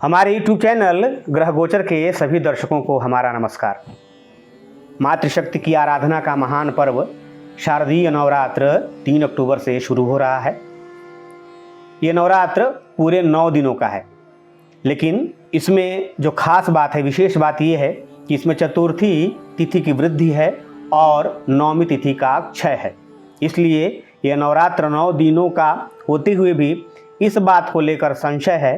हमारे YouTube channel ग्रह गोचर के सभी दर्शकों को हमारा नमस्कार। मातृशक्ति की आराधना का महान पर्व शारदीय नवरात्र 3 अक्टूबर से शुरू हो रहा है। ये नवरात्र पूरे 9 दिनों का है, लेकिन इसमें जो खास बात है, विशेष बात ये है कि इसमें चतुर्थी तिथि की वृद्धि है और नवमी तिथि का क्षय है। इसलिए यह नवरात्र 9 दिनों का होते हुए भी इस बात को लेकर संशय है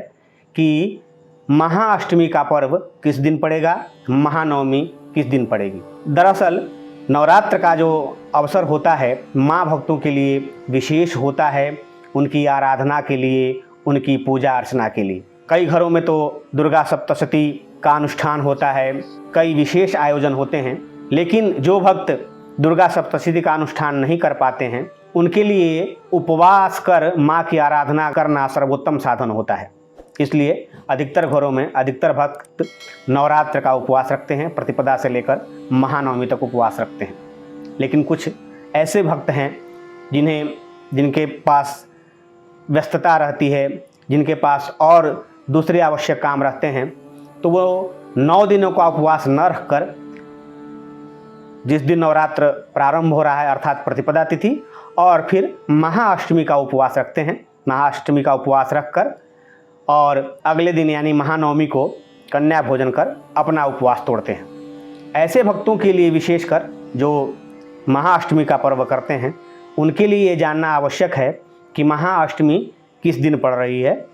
कि महाअष्टमी का पर्व किस दिन पड़ेगा, महानवमी किस दिन पड़ेगी। दरअसल नवरात्र का जो अवसर होता है माँ भक्तों के लिए विशेष होता है, उनकी आराधना के लिए, उनकी पूजा अर्चना के लिए। कई घरों में तो दुर्गा सप्तशती का अनुष्ठान होता है, कई विशेष आयोजन होते हैं, लेकिन जो भक्त दुर्गा सप्तशती का अनुष्ठान नहीं कर पाते हैं उनके लिए उपवास कर माँ की आराधना करना सर्वोत्तम साधन होता है। इसलिए अधिकतर घरों में अधिकतर भक्त नवरात्र का उपवास रखते हैं, प्रतिपदा से लेकर महानवमी तक उपवास रखते हैं। लेकिन कुछ ऐसे भक्त हैं जिनके पास व्यस्तता रहती है, जिनके पास और दूसरे आवश्यक काम रहते हैं, तो वो 9 दिनों का उपवास न रखकर जिस दिन नवरात्र प्रारंभ हो रहा है अर्थात प्रतिपदा तिथि और फिर महाअष्टमी का उपवास रखते हैं। महाअष्टमी का उपवास रखकर और अगले दिन यानी महानवमी को कन्या भोजन कर अपना उपवास तोड़ते हैं। ऐसे भक्तों के लिए विशेषकर जो महाअष्टमी का पर्व करते हैं उनके लिए ये जानना आवश्यक है कि महाअष्टमी किस दिन पड़ रही है,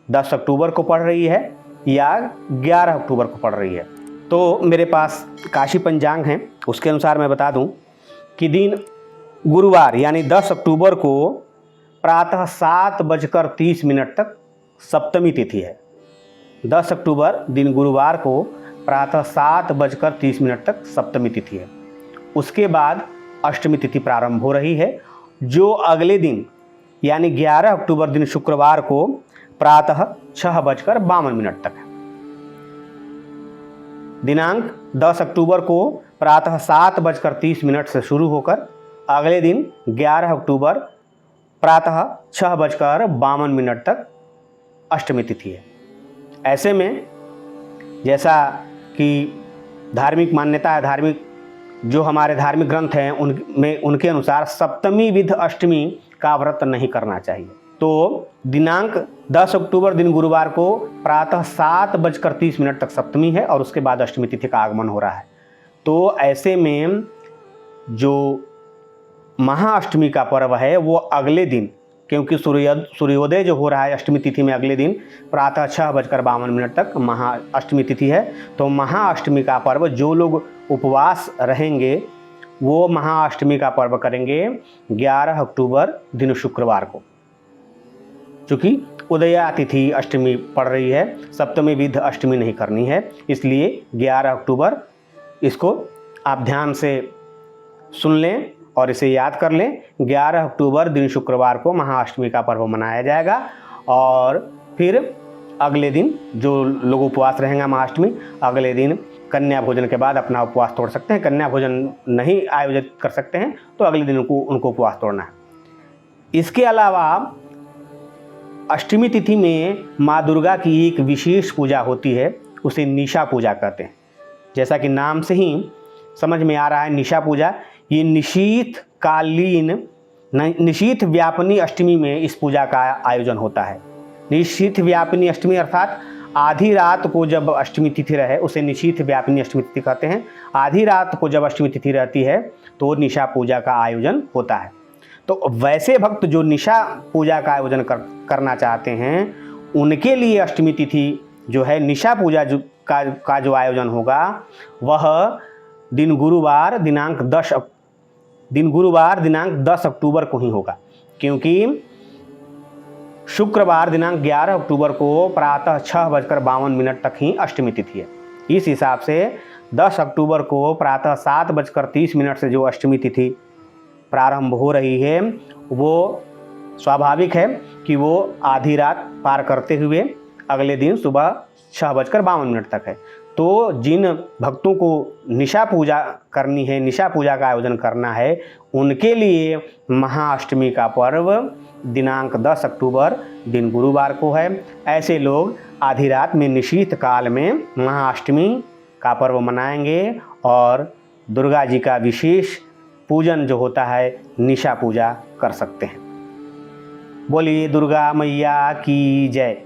10 अक्टूबर को पड़ रही है या 11 अक्टूबर को पड़ रही है। तो मेरे पास काशी पंचांग हैं, उसके अनुसार मैं बता दूं कि दिन गुरुवार यानी 10 अक्टूबर को प्रातः 7:30 तक सप्तमी तिथि है। 10 अक्टूबर दिन गुरुवार को प्रातः 7:30 तक सप्तमी तिथि है। उसके बाद अष्टमी तिथि प्रारंभ हो रही है, जो अगले दिन यानी 11 अक्टूबर दिन शुक्रवार को प्रातः 6:52 तक है। दिनांक 10 अक्टूबर को प्रातः 7:30 से शुरू होकर अगले दिन 11 अक्टूबर प्रातः 6:52 तक अष्टमी तिथि है। ऐसे में जैसा कि धार्मिक मान्यता है, धार्मिक जो हमारे धार्मिक ग्रंथ हैं उनके अनुसार सप्तमी विध अष्टमी का व्रत नहीं करना चाहिए। तो दिनांक 10 अक्टूबर दिन गुरुवार को प्रातः 7:30 तक सप्तमी है और उसके बाद अष्टमी तिथि का आगमन हो रहा है। तो ऐसे में जो महाअष्टमी का पर्व है वो अगले दिन, क्योंकि सूर्योदय जो हो रहा है अष्टमी तिथि में अगले दिन प्रातः 6:52 तक महाअष्टमी तिथि है, तो महाअष्टमी का पर्व जो लोग उपवास रहेंगे वो महाअष्टमी का पर्व करेंगे 11 अक्टूबर दिन शुक्रवार को। चूँकि उदया तिथि अष्टमी पड़ रही है, सप्तमी विध अष्टमी नहीं करनी है, इसलिए 11 अक्टूबर इसको आप ध्यान से सुन लें और इसे याद कर लें। 11 अक्टूबर दिन शुक्रवार को महाअष्टमी का पर्व मनाया जाएगा और फिर अगले दिन जो लोग उपवास रहेंगे महाअष्टमी, अगले दिन कन्या भोजन के बाद अपना उपवास तोड़ सकते हैं। कन्या भोजन नहीं आयोजित कर सकते हैं तो अगले दिन उनको उपवास तोड़ना है। इसके अलावा अष्टमी तिथि में माँ दुर्गा की एक विशेष पूजा होती है, उसे निशा पूजा कहते हैं। जैसा कि नाम से ही समझ में आ रहा है, निशा पूजा, ये निशीथ व्यापिनी अष्टमी में इस पूजा का आयोजन होता है। निशीथ व्यापिनी अष्टमी अर्थात आधी रात को जब अष्टमी तिथि रहे उसे निशीथ व्यापिनी अष्टमी तिथि कहते हैं। आधी रात को जब अष्टमी तिथि रहती है तो निशा पूजा का आयोजन होता है। तो वैसे भक्त जो निशा पूजा का आयोजन करना चाहते हैं उनके लिए अष्टमी तिथि जो है निशा पूजा का जो आयोजन होगा वह दिन गुरुवार दिनांक 10 अक्टूबर को ही होगा, क्योंकि शुक्रवार दिनांक 11 अक्टूबर को प्रातः 6:52 तक ही अष्टमी तिथि है। इस हिसाब से 10 अक्टूबर को प्रातः 7:30 से जो अष्टमी तिथि प्रारंभ हो रही है वो स्वाभाविक है कि वो आधी रात पार करते हुए अगले दिन सुबह 6:52 तक है। तो जिन भक्तों को निशा पूजा करनी है, निशा पूजा का आयोजन करना है, उनके लिए महाअष्टमी का पर्व दिनांक 10 अक्टूबर दिन गुरुवार को है। ऐसे लोग आधी रात में निशीथ काल में महाअष्टमी का पर्व मनाएंगे और दुर्गा जी का विशेष पूजन जो होता है, निशा पूजा कर सकते हैं। बोलिए दुर्गा मैया की जय।